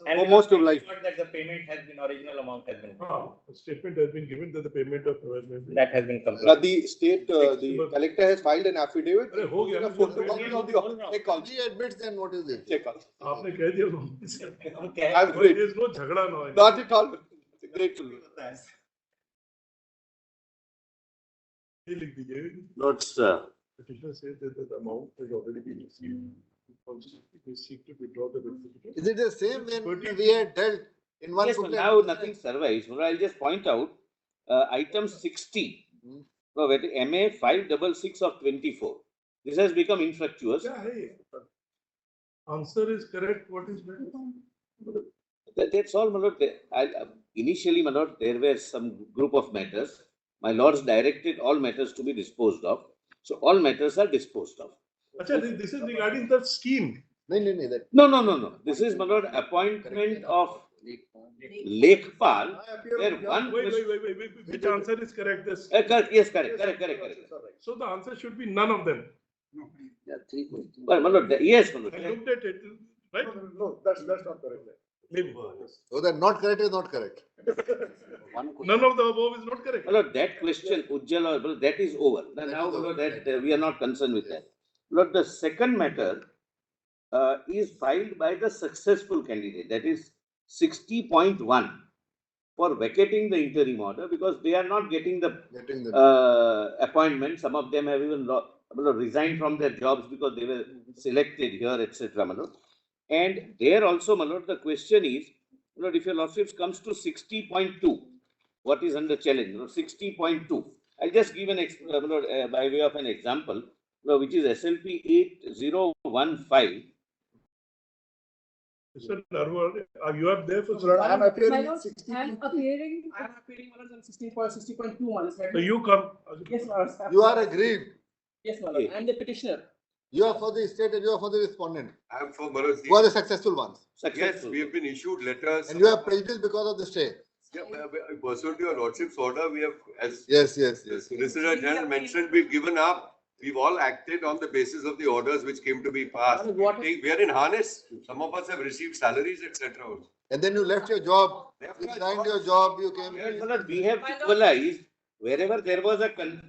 And for most of life. that the payment has been, original amount has been. A statement has been given that the payment of That has been Now completed. the state, the collector has filed an affidavit. अरे हो गया including a ना, photocopy of the check also. He admits, then what is it? Check also. आपने कह दिया Okay. I'm great. there is no झगड़ा now. Not at all. Grateful. ये लिख दीजिए. Notes. Petitioner says that the amount has already been received. We seek to withdraw the certificate. Is it the same when we had dealt in one Yes, booklet? now nothing survives. I'll just point out item 60. No, wait, MA 566 of 24. This has become infructuous. क्या है ये? Answer is correct. What is better? That's all, my lord. Initially, my lord, there were some group of matters. My lords directed all matters to be disposed of. So all matters are disposed of. अच्छा, this is regarding the scheme. No, that. No. This is, my lord, appointment of lekhpal. Where one Wait. Which answer is correct? This. correct. Yes, correct. So the answer should be none of them. Well, my lord, yes, my lord. I looked at it, right? No, that's not correct. Maybe. So that not correct is not correct. None of the above is not correct. My lord, that question, Ujjala, that is over. Now, my lord, that we are not concerned with that. Lord, the second matter is filed by the successful candidate, that is 60.1 for vacating the interim order because they are not getting the appointment. Some of them have even resigned from their jobs because they were selected here, etc. My lord. And there also, my lord, the question is, my lord, if your lordships comes to 60.2, what is under challenge? 60.2. I'll just give an by way of an example, which is SLP 8015. Mr. Narwar, you are there for I am appearing My in lord, I am appearing on 60.1. So you come. Yes, my lord. You are aggrieved. Yes, my lord. I am the petitioner. You are for the state and you are for the respondent. I am for Bharat. Who are the successful ones? Yes, Successful. we have been issued letters. And you are prejudiced because of the stay. Yeah, pursuant to your lordship's order, we have, as Yes. the Solicitor General mentioned, we've given up. We've all acted on the basis of the orders which came to be passed. We are in harness. Some of us have received salaries, etc. And then you left your job. You resigned your job. You came. Yes, my lord, we have equalized wherever there was a Fortunate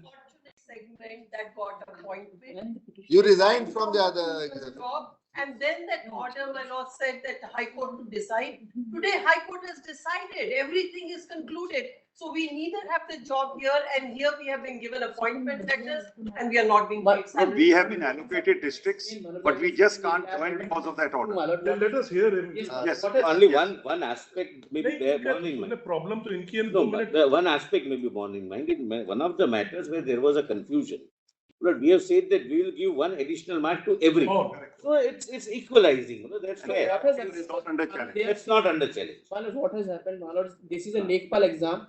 segment that got appointment. You resigned from the other. Job, and then that order, my lord, said that High Court to decide. Today, High Court has decided. Everything is concluded. So we neither have the job here, and here we have been given appointment letters, and we are not being paid salary. We have been allocated districts, but we just can't join because of that order. My lord. Then let us hear him. Yes, Yes. only one aspect may be there borne in The mind. problem to Inki No, but the one aspect may be borne in mind. One of the matters where there was a confusion. Lord, we have said that we will give one additional mark to every. Oh, So it's equalizing. That's fair. What has It is not under challenge. It's not under challenge. My lord, what has happened, my lord, this is a lekhpal exam.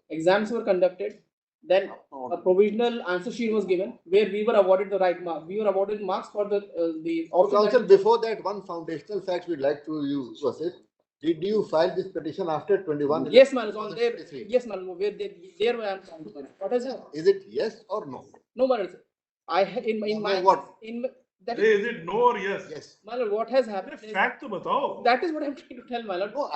Exams were conducted. Then a provisional answer sheet was given where we were awarded the right mark. We were awarded marks for the option. Counsel, before that, one foundational fact we'd like to use was it. Did you file this petition after 21? Yes, my lord, on there. Yes, my lord, where there were. What has happened? Is it yes or no? No, my lord. I in my what? in that is it no or yes? Yes. my lord, what has happened? is- Fact to batao. That is what I'm trying to tell, my lord. No,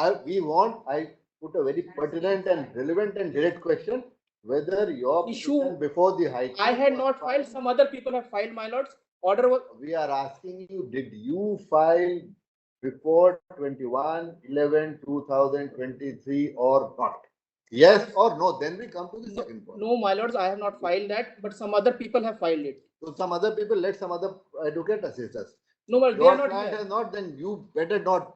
I put a very pertinent and relevant and direct question. Whether your Issue- petition before the High Court. I had was not filed. Some other people have filed, my lords. Order was. We are asking you, did you file before 21/11/2023 or not? Yes or no? Then we come to the second point. No, my lords, I have not filed that, but some other people have filed it. So some other people, let some other advocate assist us. No, but they Your are not client here. has not, then you better not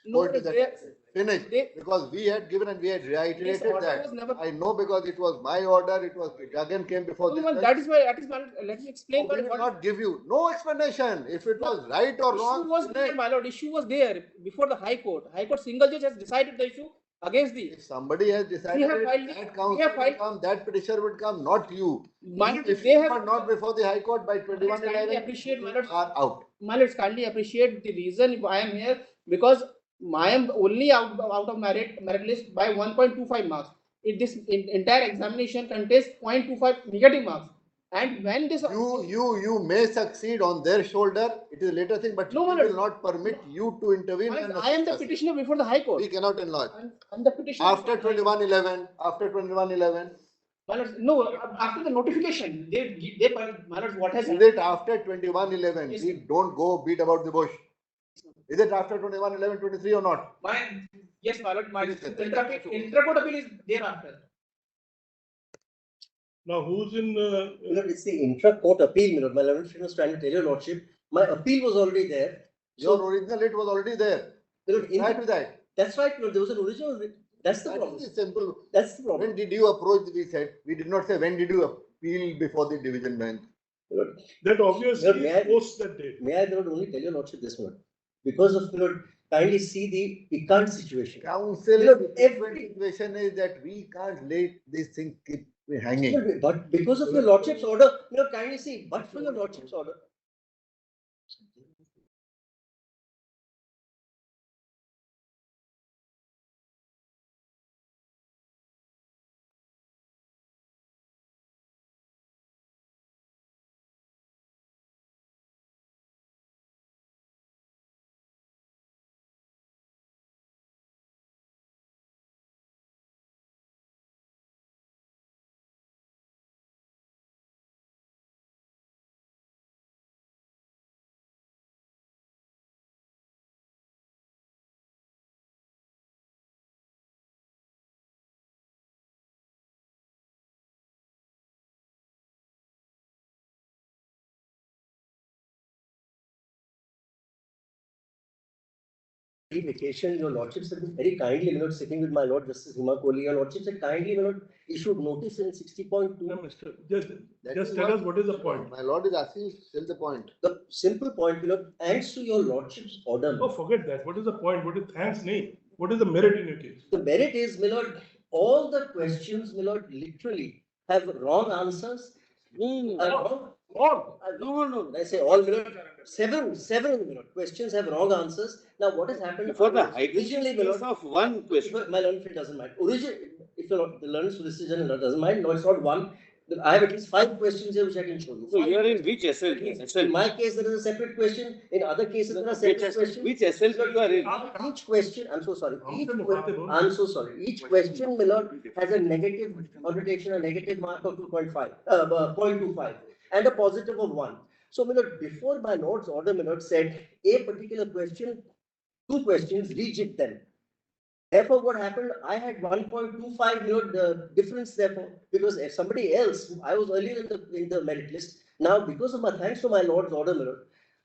No, go to they that. are- Finish, they- because we had given and we had reiterated order that. was never- I know because it was my order, it again came before No, this. well, that is why. That is my. Let me explain. We will not give you no explanation if it was right or wrong. Issue was there, my lord. Issue was there before the High Court. High Court single judge has decided the issue against the. If somebody has decided have filed- that we counsel have will filed- come, that petitioner would come, not you. My, If they you have. are not before the High Court by Kindly 21/11, appreciate, my lord. are out. My lords, kindly appreciate the reason I am here because I am only out of merit list by 1.25 marks. This entire examination contains 0.25 negative marks. And when this. You may succeed on their shoulder, it is a later thing, but No, we my will lord. not permit you to intervene. My and lord, I am the assist us. petitioner before the High Court. We cannot enlarge. I'm the petitioner. After 2111, My lord, no, after the notification, my lord, what has is happened? it after 2111? Yes, We don't go beat about the bush. Is it after 2111, 23 or not? Yes, my lord, my Yes, sir. intra-court appeal is thereafter. Now, who's in, Lord, it's the intra-court appeal, my lord. My lord was trying to tell your lordship, my appeal was already there. Your original it was already there. My lord, Prior to that. that's right, Lord, there was an original writ. That's the That problem. is simple. That's the problem. When did you approach? We said we did not say when did you appeal before the division bench. Lord, that obviously may I- post that date. may I, my lord, only tell your lordship this, my lord? Because of, my lord, kindly see the piquant situation. Council Look, every situation is that we can't let this thing keep hanging. But because of your lordship's order, my lord, kindly see, but for your lordship's order. Vacation, your lordships have been very kindly, my lord, sitting with my lord Justice Hima Kohli, your lordships had kindly, my lord, issued notice in 60.2. No, Mr. Just That tell us what is the point. My lord is asking, tell the point. The simple point, my lord, thanks to your lordship's order. Oh, forget that. What is the point? What is thanks name? What is the merit in your case? The merit is, my lord, all the questions, my lord, literally have wrong answers. No, I say all, my lord, several, my lord, questions have wrong answers. Now, what has happened? For the originally, my hypothesis lord, of one question. my lord, if it doesn't mind. If the learned solicitor general doesn't mind, no, it's not one. I have at least 5 questions here which I can show you. So you are in which SLP? In my case, there is a separate question. In other cases, there are separate questions. Which SLP you are in? Each question, I'm so sorry. I'm so sorry. Each question, my lord, has a negative connotation, a negative mark of 2.5, 0.25, and a positive of 1. So, my lord, before my lord's order, my lord said a particular question, 2 questions, reject them. Therefore, what happened? I had 1.25, the difference. Therefore, because if somebody else, I was earlier in the merit list. Now, because of my thanks to my lord's order, my lord,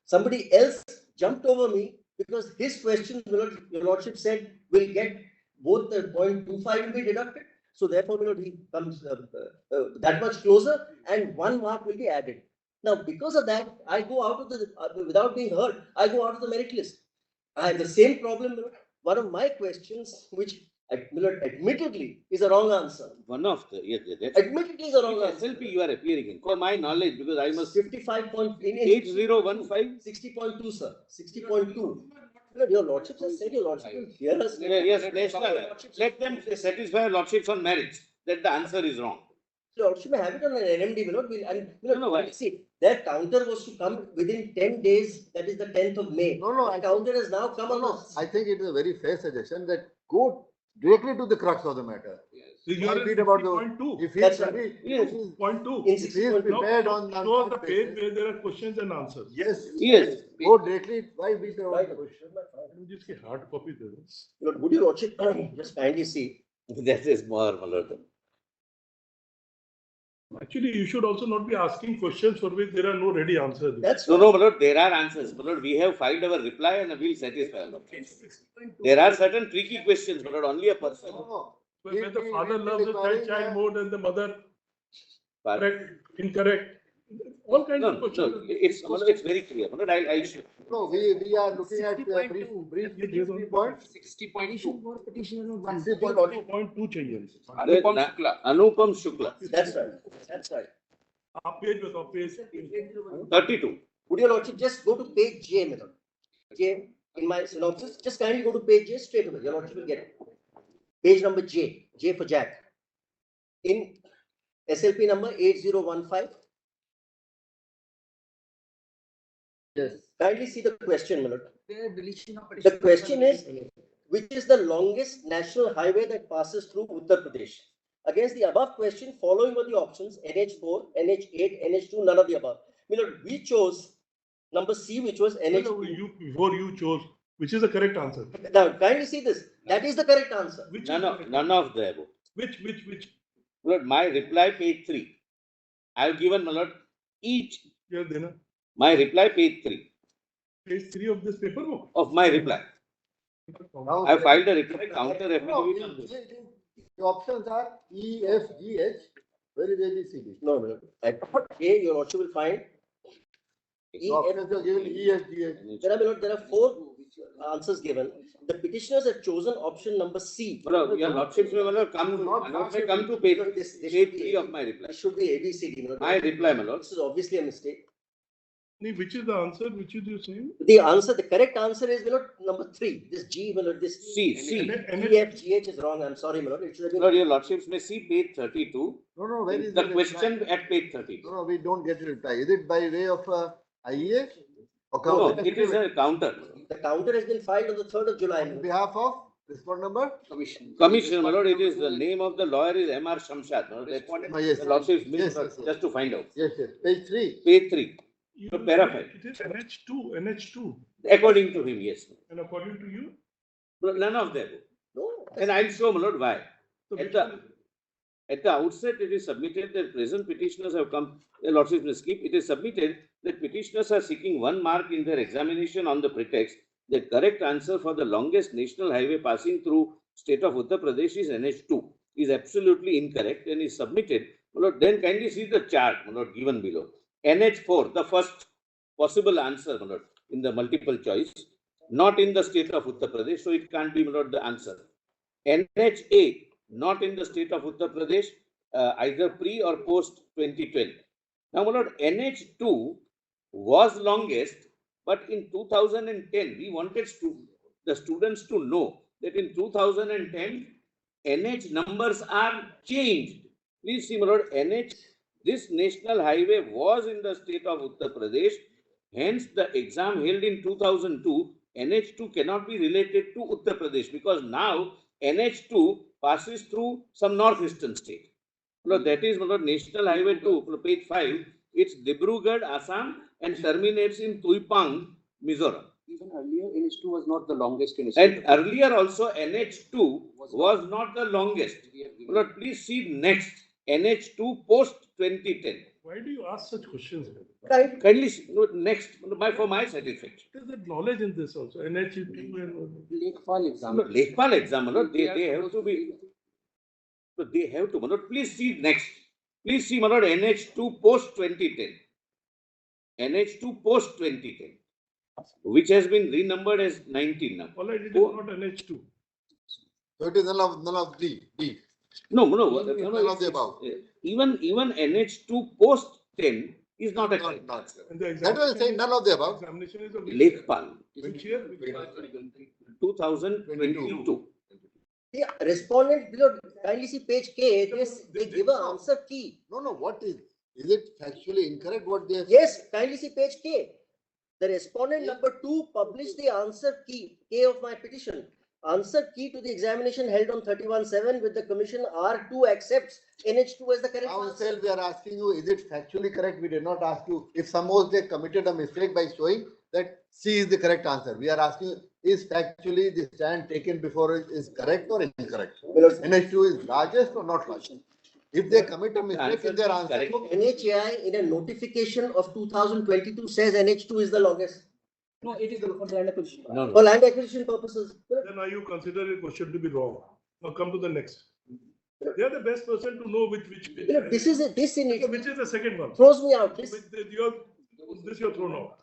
somebody else jumped over me because his question, my lord, your lordship said will get both the 0.25 will be deducted. So therefore, my lord, he comes that much closer, and 1 mark will be added. Now, because of that, I go out of the without being heard. I go out of the merit list. I have the same problem, my lord. One of my questions, which admittedly is a wrong answer. One of the, yes, that's. Admittedly is a wrong Which answer. SLP you are appearing in? For my knowledge, because I must. 8015? 60.2, sir. 60.2. Your lordship has said your lordship will hear us. Yes, let them satisfy lordships on merits that the answer is wrong. Lordship may have it on an NMD, my lord. No, see, their counter was to come within 10 days, that is the 10th of May. No, the counter has now come on. I think it is a very fair suggestion that go directly to the crux of the matter. You are in Read about the, 60.2. if he That's is, right. Yes, if he is- 0.2. In if he is 60.2. prepared on Show us the that page basis, where there are questions and answers. yes, Yes. go directly. Why beat about Right. the bush? Just hard copy there. Lord, would your lordship just kindly see? That is more, my lord. Actually, you should also not be asking questions for which there are no ready answers. That's No, my lord, there are answers. My lord, we have filed our reply and we will satisfy. There are certain tricky questions, my lord, only a person. No, Where the father loves the child more than the mother. Correct, incorrect. All kinds of No, questions. it's very clear. My lord, I'll show. no, we are looking at brief 3 points. 60.2 चाहिए. Anupam Shukla. That's right. That's right. आप page बताओ page. 32. Would your lordship just go to page J, my lord? J in my synopsis, just kindly go to page J straight away. Your lordship will get it. Page number J, J for Jack. In SLP number 8015, Yes. Kindly see the question, Milord. The question is, which is the longest national highway that passes through Uttar Pradesh? Against the above question, following were the options: NH4, NH8, NH2, none of the above. Milord, we chose number C, which was NH2. Before you chose, which is the correct answer? Now, kindly see this. That is the correct answer. Which None is of, none of the above. which? Lord, my reply page 3. I have given, my lord, each. Yeah, then My reply page 3 page 3 of this paper book. of my reply. Now, I filed a reply counter no, affidavit on this. the options are E, F, G, H. Where is A, B, C, D? No, Milord. At A, your also will find The options are given E, F, G, H. There are 4 answers given. The petitioners have chosen option number C. Bro, your lordship will come to page 3 of my reply. This should be ABCD. My reply, my lord. This is obviously a mistake. Which is the answer? Which is you saying? The correct answer is number 3. This G, this C. E, F, G, H is wrong. I'm sorry, Milord. It should have been. Lord, your lordships may see page 32. No, where is The question at page 32. No, we don't get a reply. Is it by way of IEA? Or No, it is a counter. The counter has been filed on the 3rd of July. On behalf of respondent number? Commissioner, my lord, it is the name of the lawyer is M.R. Shamshad. No, Yes. the lordships Yes. just to find out. Yes. Page 3. Page 3. So paraphrase. It is NH2. According to him, yes. And according to you? But none of them. No. And I'll show, my lord, why. So At the outset, it is submitted that present petitioners have come, the lordship will skip, it is submitted that petitioners are seeking 1 mark in their examination on the pretext that correct answer for the longest national highway passing through state of Uttar Pradesh is NH2 is absolutely incorrect and is submitted. My lord, then kindly see the chart, my lord, given below. NH4, the first possible answer, my lord, in the multiple choice, not in the state of Uttar Pradesh, so it can't be, my lord, the answer. NH8, not in the state of Uttar Pradesh, either pre or post 2012. Now, my lord, NH2 was longest, but in 2010, we wanted the students to know that in 2010, NH numbers are changed. Please see, my lord, NH, this national highway was in the state of Uttar Pradesh. Hence, the exam held in 2002, NH2 cannot be related to Uttar Pradesh because now NH2 passes through some northeastern state. Well, that is National Highway 2, page 5. It's Dibrugarh, Assam, and terminates in Tuipang, Mizoram. Even earlier, NH2 was not the longest in And earlier also, NH2 was not the longest. Well, please see next, NH2 post 2010. Why do you ask such questions? Kindly next, for my satisfaction. There's that knowledge in this also. NH2 and lekhpal exam. Lekhpal exam, they have to be. So they have to. Please see next. Please see, NH2 post 2010. NH2 post 2010, which has been renumbered as 19 now. Alright, it is not NH2. So it is none of D. No, none of the above. Even NH2 post 10 is not a correct. That was saying none of the above. Examination is of Lekhpal, which year? 2022. The respondent below, kindly see page K. They give an answer key. No, what is? Is it factually incorrect what they have? Yes, kindly see page K. The respondent number 2 published the answer key, K of my petition. Answer key to the examination held on 31/7 with the commission R2 accepts NH2 as the correct answer. Ourselves, we are asking you, is it factually correct? We did not ask you. If suppose they committed a mistake by showing that C is the correct answer, we are asking you, is factually the stand taken before it is correct or incorrect? NH2 is largest or not largest? If they commit a mistake in their answer, NHAI in a notification of 2022 says NH2 is the longest. No, it is for land acquisition. No. For land acquisition purposes. Then are you consider your question to be wrong? Now come to the next. They are the best person to know which This is which is the second one. throws me out. This you're thrown out.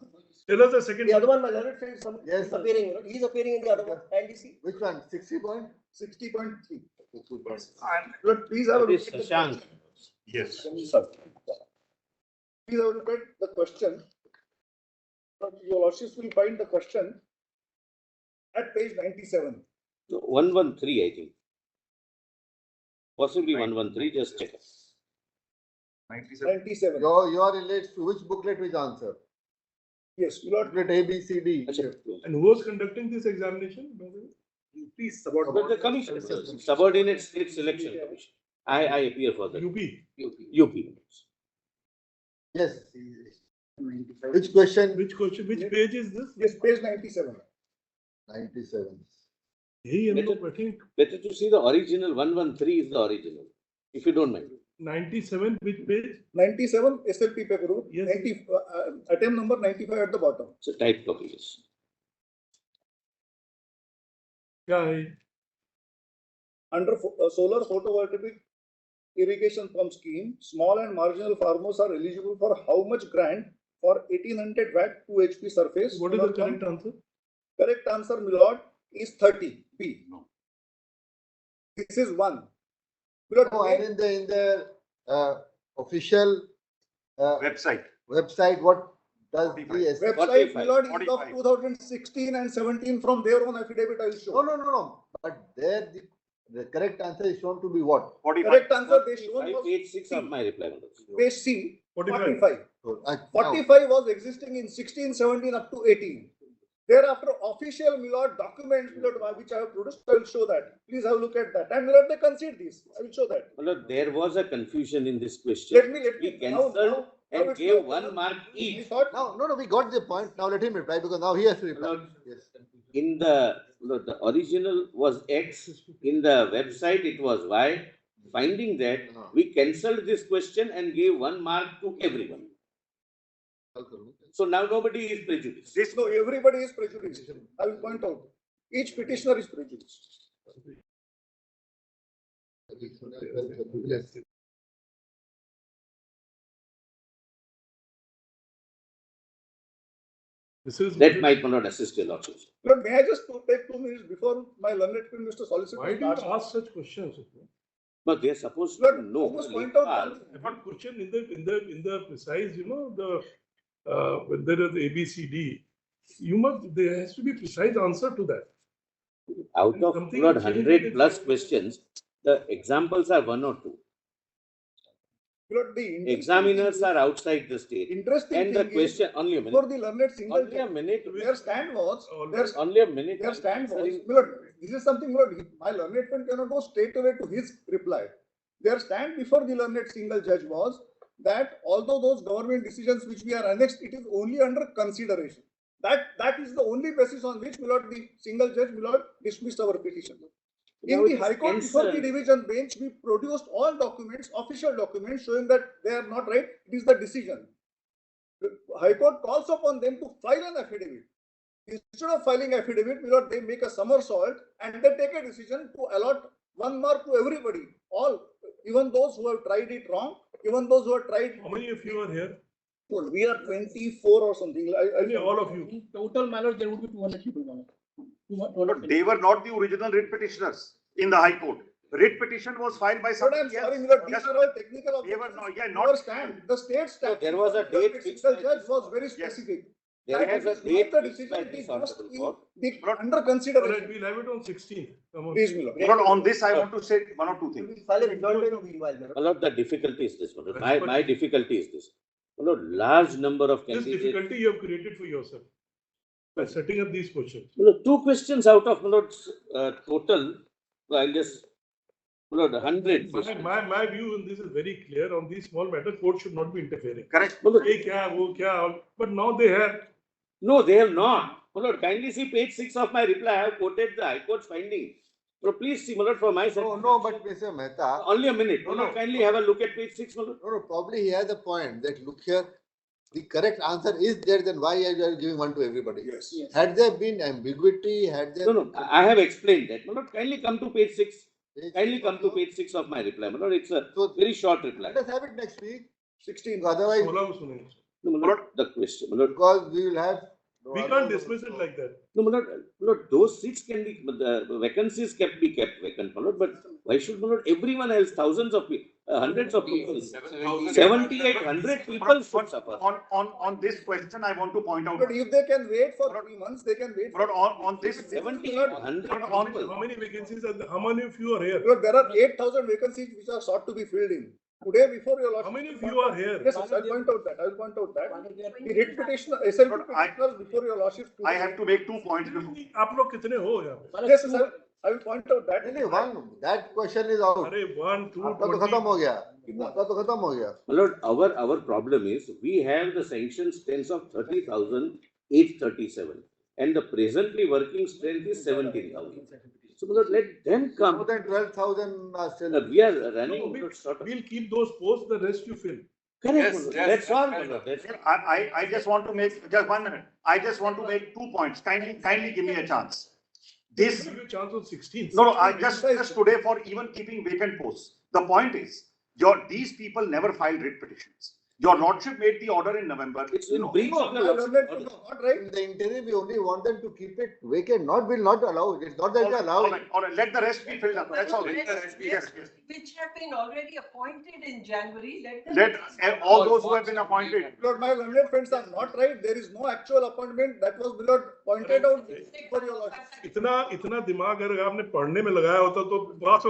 Tell us the second The one. other one, my learned friend, is appearing. He's appearing in the other one. And you see. which one? 60.3. Please have a That is look at the Shashank. Yes. Please have a look at the question. Your lordships will find the question at page 97. No, 113, I think. Possibly 113, just check. 97. Your relates to which booklet, which answer? Yes, my lord. Split A, B, C, D. And who was conducting this examination? By the way? Please But subordinate. the commission, subordinate state selection commission. I appear for that. UP. UP. Yes. Which question? Which question, which page is this? Yes, page 97. 97. Hey, I think Better to see the original. 113 is the original. If you don't mind. 97, which page? 97 SLP paper route. Yes. 90, attempt number 95 at the bottom. It's a type copy. Yes. Yeah, Under solar photovoltaic irrigation pump scheme, small and marginal farmers are eligible for how much grant for 1800 watt 2 HP surface? what is the correct answer? Correct answer, my lord, is 30. B. No. This is 1. My lord, No, and in the official Website. website, what does the website, my lord, is of 45. 2016 and 17 from their own affidavit I will show. No. But there the correct answer is shown to be what? 45. Correct answer they shown was Page 6 of my reply. page C, 45. 45. So, 45 was existing in 16, 17 up to 18. Thereafter, official Milord documents, Milord, which I have produced, I will show that. Please have a look at that. And Milord, they concede this. I will show that. Well, there was a confusion in this question. Let me. We now- cancelled and it's gave not- 1 mark we each. thought- No, we got the point. Now let him reply because now he has to reply. Lord, Yes. In the original was X, in the website it was Y. Finding that, we cancelled this question and gave 1 mark to everyone. So now nobody is prejudiced. This, no, everybody is prejudiced. I will point out. Each petitioner is prejudiced. Yes. This is. That might not assist your lordship. Lord, may I just take 2 minutes before my learned friend Mr. Solicitor Why do you starts? ask such questions? But they are supposed Lord, to know. I must the point out lekhpal. one thing. But question in the precise, when there is A, B, C, D, there has to be precise answer to that. Out of Something Lord, is changing 100 plus in- questions, the examples are 1 or 2. Lord, the interesting Examiners thing are outside the is- state. Interesting And the thing is, question, only a for minute, the learned single only a judge, minute, their stand was, only a minute. their stand was, Answering- Lord, this is something, Lord, my learned friend cannot go straight away to his reply. Their stand before the learned single judge was that although those government decisions which we are annexed, it is only under consideration. That is the only basis on which, Milord, the single judge, Milord, dismissed our petition. In Now the it is High Court, before the cancelled. division bench, we produced all documents, official documents showing that they are not right. It is the decision. The High Court calls upon them to file an affidavit. Instead of filing affidavit, Milord, they make a somersault and they take a decision to allot 1 mark to everybody. All, even those who have tried it wrong, even those who have tried. How many of you are here? Well, we are 24 or something. Only all of you. In total manner, there would be 200 people. But they were not the original writ petitioners in the High Court. Writ petition was filed by But somebody I'm sorry, else. Milord, these Yes. are all technical They were objections. not, yeah, Our not. stand, the state stand. there was a date fixed Single by judge this- was very specific. There That was a is not date the fixed decision, by it this is just honorable court. under All right, consideration. we'll have it on 16th. Come on. Please, Milord. But on this, I want to say 1 or 2 things. File a rejoinder meanwhile, Milord. A lot the difficulty is this one. My difficulty is this. A lot large number of This candidates. difficulty you have created for yourself by setting up these questions. 2 questions out of total, I'll just 100. My view on this is very clear. On these small matters, court should not be interfering. Correct. Ye kya, wo kya, but now they have. No, they have not. Lord, kindly see page 6 of my reply. I have quoted the High Court's finding. So please see, Lord, for my side. No, but Mr. Mehta. Only a minute. No, Lord, kindly have a look at page 6, Lord. No, probably he has a point that look here, the correct answer is there, then why are you giving one to everybody? Yes. Had there been ambiguity, had there. No, I have explained that. Lord, kindly come to page 6. Page Kindly six come to also. page 6 of my reply. Lord, it's a So- very short reply. Let us have it next week. 16. Otherwise, Sola ko sunenge. No, Lord, the question. Lord, because we will have. We can't dismiss it like that. no, Lord, those seats can be, the vacancies can be kept vacant, Lord, but why should Lord, everyone else, thousands of people, hundreds of people, 7,800 people should suffer. On this question, I want to point out. But if they can wait for 3 months, they can wait. But on this, 7,800 How people. many vacancies are there? How many of you are here? Look, there are 8,000 vacancies which are sought to be filled in. Today, before your lordship. How many of you are here? Yes, yes, I'll point out that. I will point out that. The writ petitioner, SLP petitioners before your lordship. I have to make 2 points before. आप लोग कितने हो यहाँ पे? Yes, yes, I will point out that. नहीं, one, that question is out. अरे 1, 2, आपका तो खत्म हो गया. आपका तो खत्म हो गया. My lord, our problem is we have the sanction strength of 30,837 and the presently working strength is 17,000. So my lord, let them come. More than 12,000 are still. We are running. We'll keep those posts, the rest you fill. Correct. Yes, That's all. yes. My lord. That's all. I just want to make, just 1 minute. I just want to make 2 points. Kindly give me a chance. This, Give you a chance on 16th. no, I just today for even keeping vacant posts. The point is, these people never filed writ petitions. Your lordship made the order in November. It's in breach of the No, law. not right. In the interim, we only want them to keep it vacant, will not allow it. It's not that they allow it. All right, let the rest be filled up. That's all. Let the Yes, yes. Which have been already appointed in January, Let all those who have been appointed. Lord, my learned friends are not right. There is no actual appointment. That was Lord pointed out for your lordship. इतना दिमाग अगर आपने पढ़ने में लगाया होता तो बात हो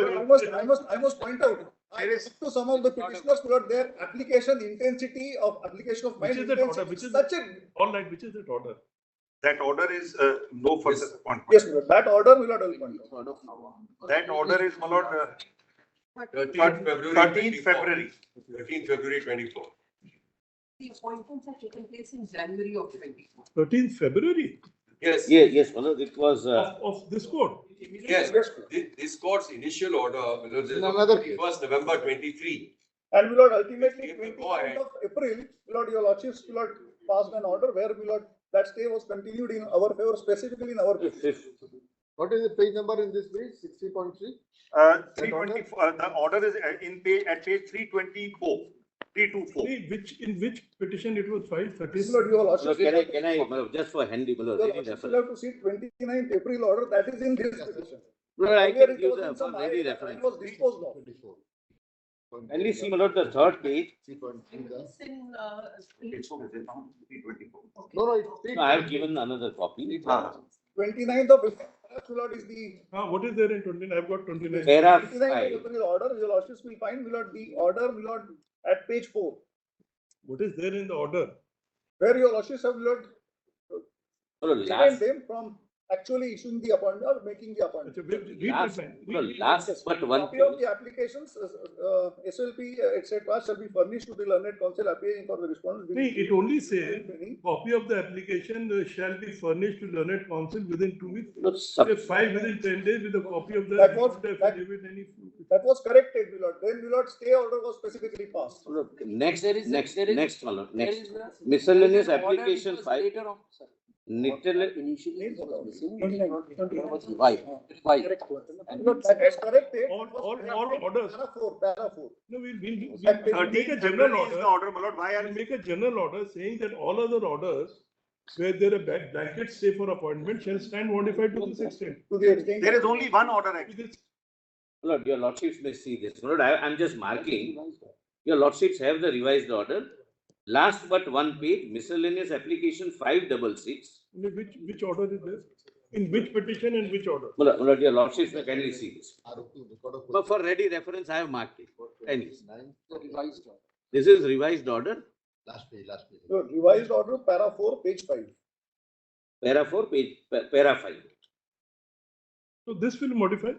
I must point out. I respect to some of the petitioners, Lord, their application intensity of application of Which mind is that order? intensity Which is such a. all right? Which is that order? That order is no further appointment. Yes, Lord, that order will not point out. That order is, my lord, 13th February. 13th February. 13th February 24. the appointments have taken place in January of 24. 13th February Yes. Yes, my lord. It was. of this court. Yes, this court's initial order, because In another case. was November 23. And Lord, ultimately, If you 29th go ahead. of April, Lord, your lordships, Lord, passed an order where Lord, that stay was continued in our favor, specifically in our favor. What is the page number in this page? 60.3? 324, the order is at page 324. 324. In which petition it was filed? 30th. Lord, your My lordships. lord, can I, my lord, just for handy, my lord, Your any lordships will reference. have to see 29th April order, that is in this petition. No, I Earlier can it give was the in some for ready it reference. was disposed of. Kindly see, my lord, the third page. It's in, It's okay, then now 324. No, it's No, I have given another copy. 29th of April, Lord, is the What is there in 29? I've got 29. Para 29th of 5. April order, your lordships will find, Lord, the order, Lord, at page 4, What is there in the order? where your lordships have, Lord, My lord, prevent last, them from actually issuing the appointment or making the appointment. last, my lord, last but one Copy of page. the applications, SLP, etc., shall be furnished to the learned counsel appearing for the respondent. It only says copy of the application shall be furnished to learned counsel within 2 weeks. No, Say 5 within 10 days with a copy of the That was- affidavit, any. That was corrected, my lord. Then, my lord, stay order was specifically passed. Next, next, my lord, next. Miscellaneous application 5. Initially, it was missing. 29. It was revived. And That was corrected. All Para orders. 4, para 4. No, we'll make a 13th general February is the order. order, my lord. Why are We'll make a general order saying that all other orders where there are blanket stay for appointment shall stand modified to this extent. To the extent. there is only one order actually. My lord, your lordships may see this. My lord, I'm just marking. Your lordships have the revised order. Last but one page, miscellaneous application 566. Which order is this? In which petition and which order? My lord, your lordships may kindly see this. But for ready reference, I have marked it. Kindly. the revised order. This is revised order. Last page. So, revised order, para 4, page 5. Para 4, para 5. So this will modify.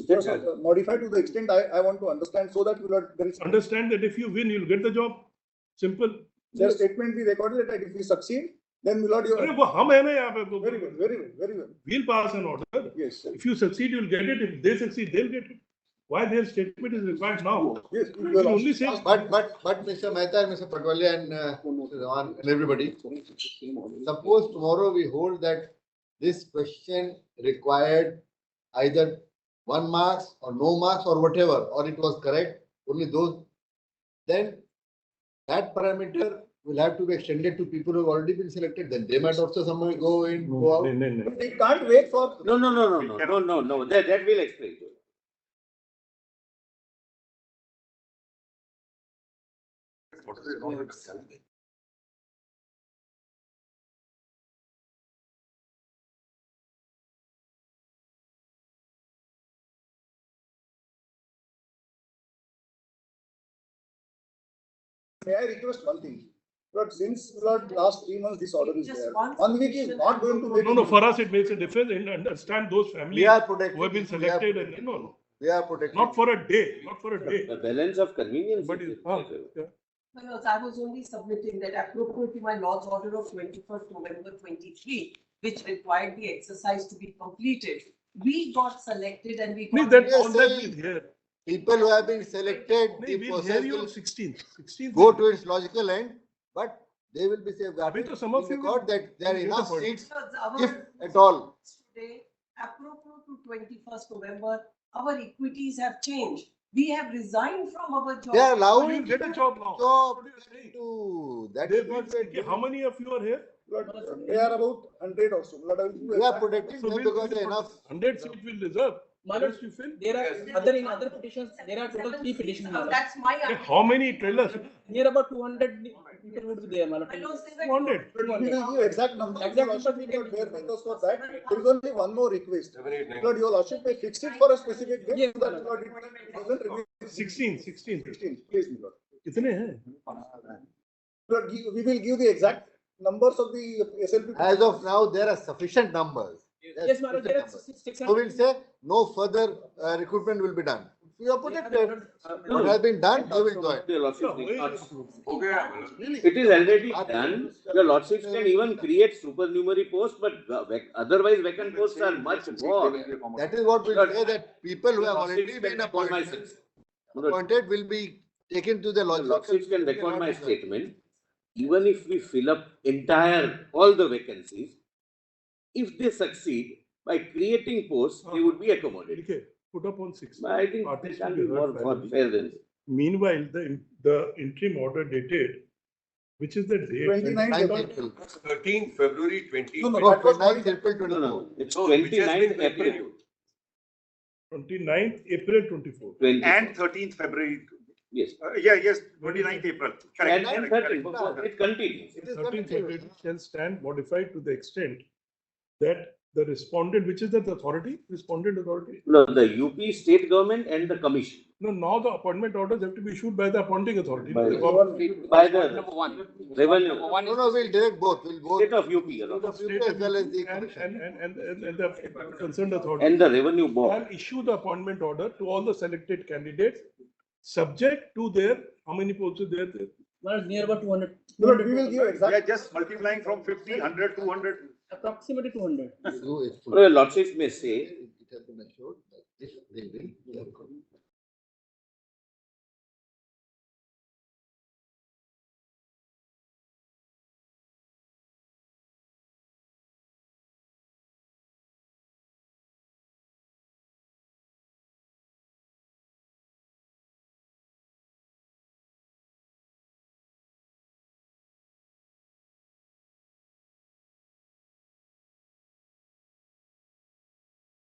That's all. Modify to the extent I want to understand so that there is. Understand that if you win, you'll get the job. Simple. Their statement be recorded that if we succeed, then my lord, you अरे वो हम है ना यहाँ पे. very well, very well, very well. We'll pass an order. Yes, sir. If you succeed, you'll get it. If they succeed, they'll get it. Why their statement is required now? Yes, We'll only say. But Mr. Mehta and Mr. Patwalia and Mr. Dhawan and everybody, suppose tomorrow we hold that this question required either 1 marks or no marks or whatever, or it was correct, only those, then that parameter will have to be extended to people who have already been selected, then they might also somebody go in, go out. No. We can't wait for. No. That will explain. What is it? may I request one thing? But since last 3 months this order is Just there, one 1 week is suggestion. not going to make. No, for us, it makes a difference and understand those We families are protecting. who have been we are selected protecting. and, no, We are protecting. not for a day, not for a day. The balance of convenience. But is yeah. No, I was only submitting that appropriate to my Lord's order of 21st November 23, which required the exercise to be completed. We got selected and we No, got. that, Yes, all that sir. we'll hear. People who have been selected, No, the we'll process hear you will on 16th. 16th. go to its logical end, but they will be safeguarded. Because some of in you the court that there are will get enough a point. seats, Our- if at all. Today, appropriate to 21st November, our equities have changed. We have resigned from our job. They are allowed You will get a job now. job What are you saying? to, that They is what we are will, how many of you are here? They are about 100 or so. We are protecting So them we'll- because we'll they are enough. 100 seats will reserve. My lord, Rest you fill. there are in other petitions, there are total 3 petitions, my lord. That's my. Okay, how many? Tell us. Near about 200 people would be there, my lord. My lords, they were- 200. We will give exact number. Exact Your number Lordship we will can- bear with us for that. There is only one more request. 7, 8, 9. Lord, your Lordship may fix it for a specific date. Yes, So that my Lord, it doesn't remain. 16, 16. 16, please, my Lord. कितने हैं? Lord, we will give the exact numbers of the SLP. As of now, there are sufficient numbers. There are Yes, my lord, there are sufficient numbers. 600. So we'll say no further recruitment will be done. We are protected. What has been done, they will join. Your lordship No, need not- हो गया It is already done. Your lordships can even create supernumerary posts, but otherwise vacant posts are much more. That is what we'll say, that people who have already Lordships been can record my appointed, statement. will be taken to the The logical. lordships can record my statement. Even if we fill up all the vacancies, if they succeed by creating posts, they would be accommodated. Okay, put up on 6. I think Parties that can will be be heard more fairly. fair than. Meanwhile, the interim order dated, which is the date? 29th 9th April. April. 13th February 20. No, no, No, that was 9th April No, 24. no, it's No, which has 29th been April. continued. 29th April 24. 20. And 13th February. Yes. Yes, 29th April. And Correct. 13, it continues. It is 13th continued. April shall stand modified to the extent that the respondent, which is the authority, respondent authority? No, the UP state government and the commission. No, now the appointment orders have to be issued by the appointing authority. By The the- government. By the Number one. revenue, Number one No, no, we'll direct both. We'll both. state of UP, State along, of UP as well as the And, commission. and the concerned authority. and the revenue board. Shall issue the appointment order to all the selected candidates, subject to their, how many posts are there? My lord, near about 200. Lord, we will give We are exact. just multiplying from 50, 100, 200. Approximately 200. So it's full. Well, lordships may say, It has been assured that if they will, they are good.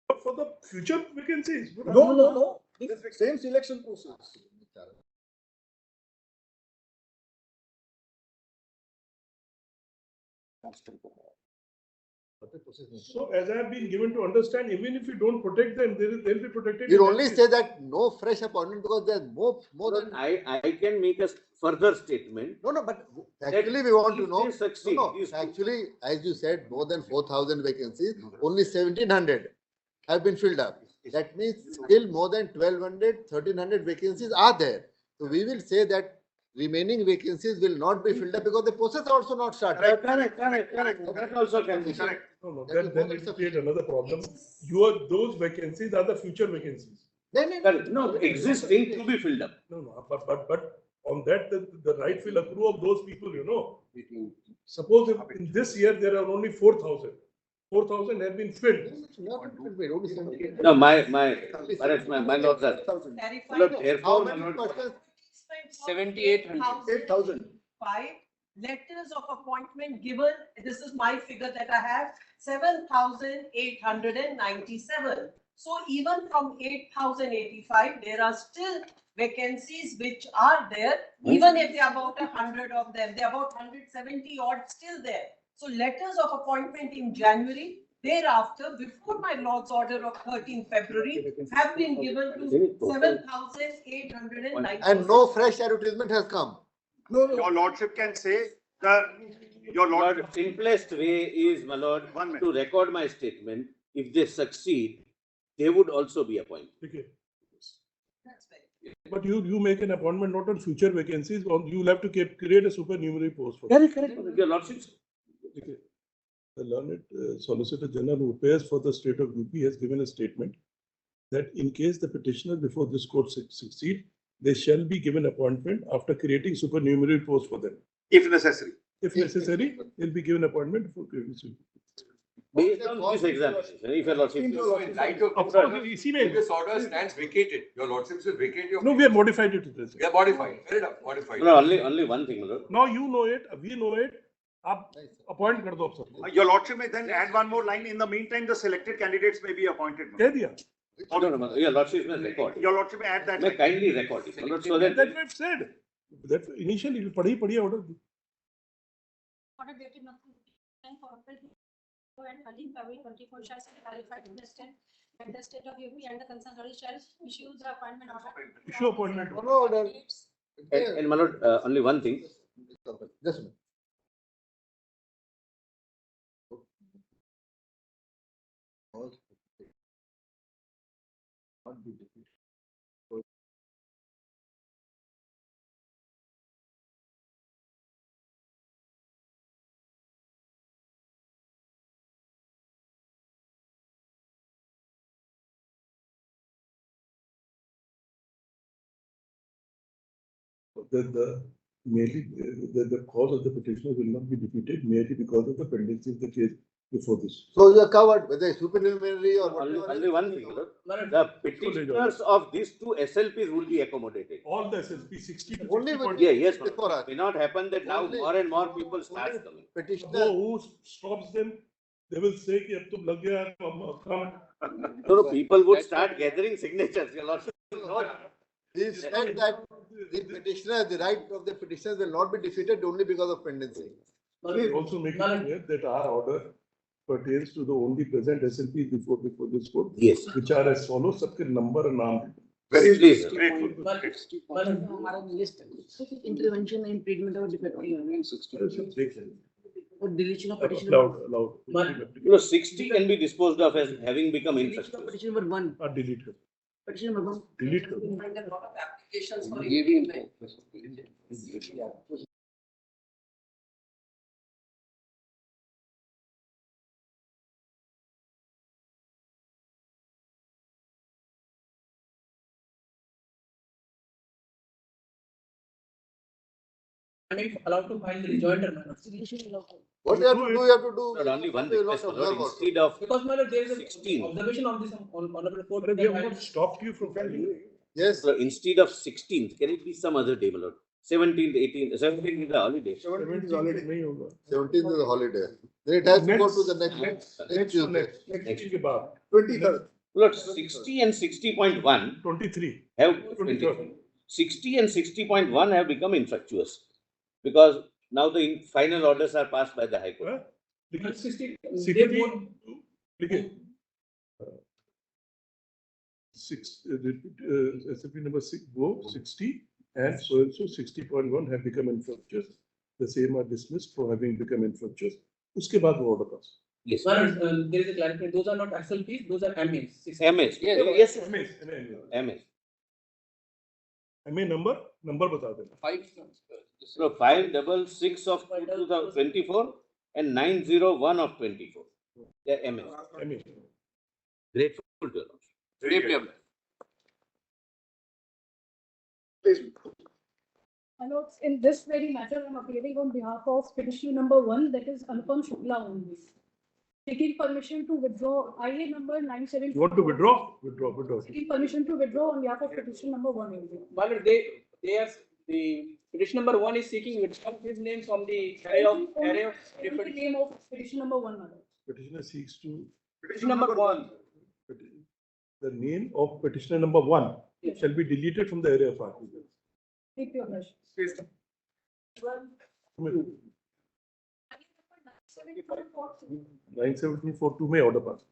But for the future vacancies. No. This same selection process. So as I have been given to understand, even if you don't protect them, they'll be protected. We'll only say that no fresh appointment because there's more than. I can make a further statement. No, but actually we want to If know. they succeed, No, is- actually, as you said, more than 4,000 vacancies, only 1,700 have been filled up. That means still more than 1,200, 1,300 vacancies are there. So we will say that remaining vacancies will not be filled up because the process are also not started. Correct. That also can be correct. No, That is then more it than will create another problem. Those vacancies are the future vacancies. Then Correct. No, existing to be filled up. No, but on that, the right will accrue of those people, Suppose if in this year there are only 4,000. 4,000 have been filled. only 78. No, my lords are. Clarify. Look, How therefore, my many lord, persons? 7,800. 8,000. 5 letters of appointment given, this is my figure that I have, 7,897. So even from 8,085, there are still vacancies which are there, even if there are about 100 of them, there are about 170 odd still there. So letters of appointment in January, thereafter, before my Lord's order of 13th February, have been given to 7,897. And no fresh advertisement has come. No, no. Your lordship can say your lordship. Lord, simplest way is, my lord, 1 minute. to record my statement. If they succeed, they would also be appointed. Okay. That's very. But you make an appointment not on future vacancies, or you'll have to create a supernumerary post for Correct, correct. Your lordship. Okay. The learned Solicitor General who appears for the state of UP has given a statement that in case the petitioner before this court succeed, they shall be given appointment after creating supernumerary post for them. If necessary. If necessary, they'll be given appointment for creating. Based on this examination, if your lordship. So in light of this order stands vacated, your lordships will vacate your. No, we have modified it to this. We are modified, fair enough, modified. No, only one thing, my lord. Now you know it, we know it. Up, appoint kar do ab sabko. Your lordship may then add one more line. In the meantime, the selected candidates may be appointed. Keh diya. No, your lordship may record. Your lordship may add that. May kindly record it, my lord, so that. That we've said. That initially, padhi order. Order dated for April and early February 24 shall be clarified in the state and the state of UP and the concerned body shall issue the appointment order. Issue appointment. No, no, And my lord, only one thing. just a minute. That the cause of the petitioner will not be defeated merely because of the pendency of the case before this. So you are covered, whether it's supernumerary or whatever. Only one thing, my lord. The petitioners of these two SLPs would be accommodated. All the SLP 60 to Only 60. Yeah, yes, my before lord. us. May not happen that now Only- more and more people start coming. Petitioner. Who stops them? They will say कि अब तुम लग गया come. So people would start gathering signatures, your lordship. He said that the petitioner, the right of the petitioners will not be defeated only because of pendency. We also make it clear that our order pertains to the only present SLPs before this court. Yes. Which are as follows, सबके number and नाम. Very please. Intervention and treatment of defective or deletion of petition. Allowed. 60 can be disposed of as having become infectious. Petition number 1. Delete कर. Petition number 1. Delete कर. And a lot of applications for ये भी improvement. And if allowed to file the rejoinder, my lord. What you have to do, you have to do. Not only one You request, have my to lord, observe also. instead of Because my lord, there is a 16. observation of this on honorable court. But we have not stopped you from filing. Yes. so instead of 16th, can it be some other day, my lord? 17th, 18th, 17th is the holiday. 17th नहीं होगा. 17th is a holiday. Then it has to go to the next Tuesday. Next के बाद. 23rd. Lord, 60 and 60.1 23. have 23rd. 60 and 60.1 have become infructuous because now the final orders are passed by the High Court. Huh? लिखिए. 60. 60. लिखिए. 6 SLP number 6 go 60 and so 60.1 have become infructuous. The same are dismissed for having become infructuous. उसके बाद वो order pass. Yes. My lord, there is a clarification. Those are not SLPs, those are MAs. MS. Yes. MS. MA number बता देना. So 566 of 2024 and 901 of 24. They are MS. MA. Grateful to you. My lords, in this very matter, I am appearing on behalf of petitioner number 1, that is Anupam Shukla only. Seeking permission to withdraw IA number 974. You want to withdraw? Withdraw. Seeking permission to withdraw on behalf of petitioner number 1 only. My lord, they are, the petition number 1 is seeking withdrawal of his name from the array of Only the name of petition number 1, my lord. Petitioner seeks to petition number 1. the name of petitioner number 1 shall be deleted from the area of article. Keep your pleasure. 974(2) में order pass.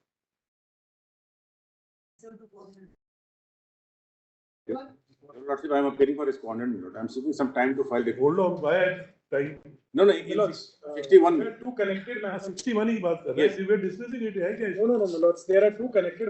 Lordship, I am appearing for respondent. I am seeking some time to file the. Hold on, why time? No, no, Lords, 61. Two connected. 61 ही बात कर रहे हैं. We were discussing it. है क्या? No, Lords. There are two connected